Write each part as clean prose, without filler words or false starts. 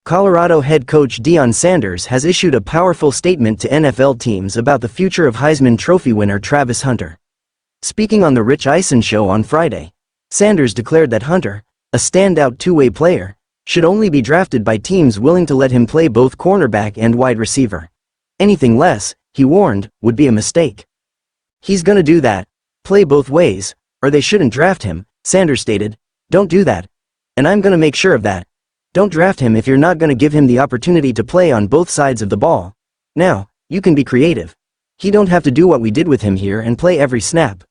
Colorado head coach Deion Sanders has issued a powerful statement to NFL teams about the future of Heisman Trophy winner Travis Hunter. Speaking on the Rich Eisen Show on Friday, Sanders declared that Hunter, a standout two-way player, should only be drafted by teams willing to let him play both cornerback and wide receiver. Anything less, he warned, would be a mistake. "He's gonna do that, play both ways, or they shouldn't draft him," Sanders stated. "Don't do that. And I'm gonna make sure of that. Don't draft him if you're not gonna give him the opportunity to play on both sides of the ball. Now, you can be creative. He don't have to do what we did with him here and play every snap."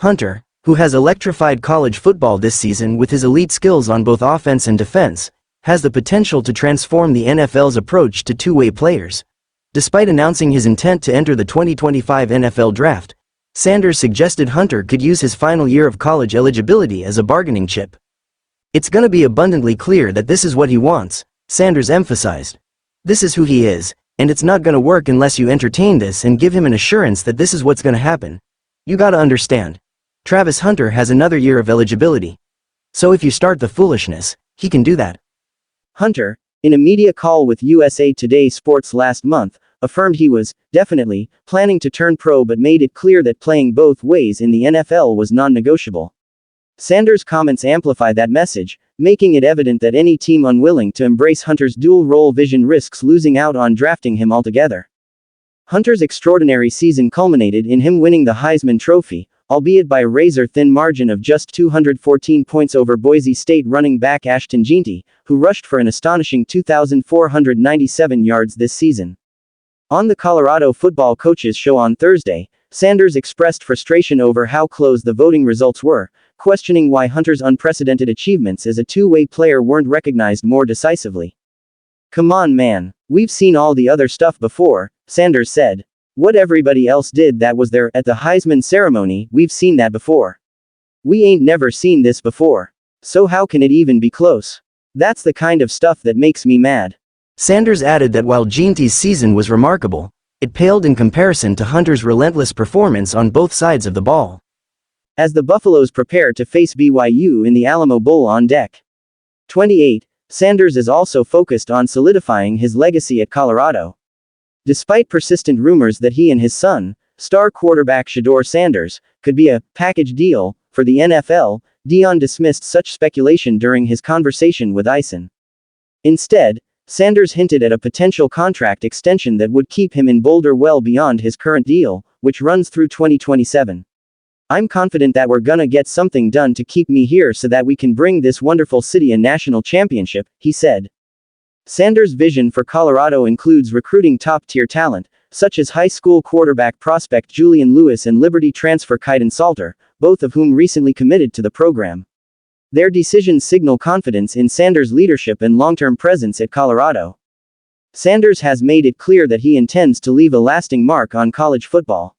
Hunter, who has electrified college football this season with his elite skills on both offense and defense, has the potential to transform the NFL's approach to two-way players. Despite announcing his intent to enter the 2025 NFL Draft, Sanders suggested Hunter could use his final year of college eligibility as a bargaining chip. "It's gonna be abundantly clear that this is what he wants," Sanders emphasized. "This is who he is, and it's not gonna work unless you entertain this and give him an assurance that this is what's gonna happen. You gotta understand. Travis Hunter has another year of eligibility. So if you start the foolishness, he can do that." Hunter, in a media call with USA Today Sports last month, affirmed he was, definitely, planning to turn pro but made it clear that playing both ways in the NFL was non-negotiable. Sanders' comments amplify that message, making it evident that any team unwilling to embrace Hunter's dual-role vision risks losing out on drafting him altogether. Hunter's extraordinary season culminated in him winning the Heisman Trophy, albeit by a razor-thin margin of just 214 points over Boise State running back Ashton Jeanty, who rushed for an astonishing 2,497 yards this season. On the Colorado Football Coaches Show on Thursday, Sanders expressed frustration over how close the voting results were, questioning why Hunter's unprecedented achievements as a two-way player weren't recognized more decisively. "Come on, man. We've seen all the other stuff before," Sanders said. "What everybody else did that was there at the Heisman ceremony, we've seen that before. We ain't never seen this before. So how can it even be close? That's the kind of stuff that makes me mad." Sanders added that while Jeanty's season was remarkable, it paled in comparison to Hunter's relentless performance on both sides of the ball. As the Buffaloes prepare to face BYU in the Alamo Bowl on deck 28, Sanders is also focused on solidifying his legacy at Colorado. Despite persistent rumors that he and his son, star quarterback Shedeur Sanders, could be a package deal for the NFL, Deion dismissed such speculation during his conversation with Eisen. Instead, Sanders hinted at a potential contract extension that would keep him in Boulder well beyond his current deal, which runs through 2027. "I'm confident that we're gonna get something done to keep me here so that we can bring this wonderful city a national championship," he said. Sanders' vision for Colorado includes recruiting top-tier talent, such as high school quarterback prospect Julian Lewis and Liberty transfer Kaidon Salter, both of whom recently committed to the program. Their decisions signal confidence in Sanders' leadership and long-term presence at Colorado. Sanders has made it clear that he intends to leave a lasting mark on college football.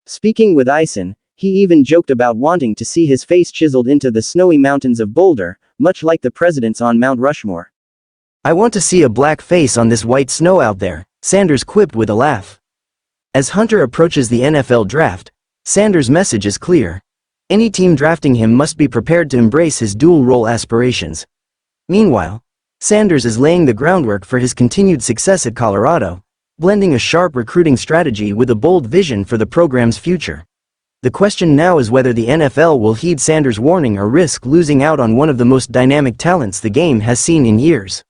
Speaking with Eisen, he even joked about wanting to see his face chiseled into the snowy mountains of Boulder, much like the presidents on Mount Rushmore. "I want to see a black face on this white snow out there," Sanders quipped with a laugh. As Hunter approaches the NFL Draft, Sanders' message is clear. Any team drafting him must be prepared to embrace his dual-role aspirations. Meanwhile, Sanders is laying the groundwork for his continued success at Colorado, blending a sharp recruiting strategy with a bold vision for the program's future. The question now is whether the NFL will heed Sanders' warning or risk losing out on one of the most dynamic talents the game has seen in years.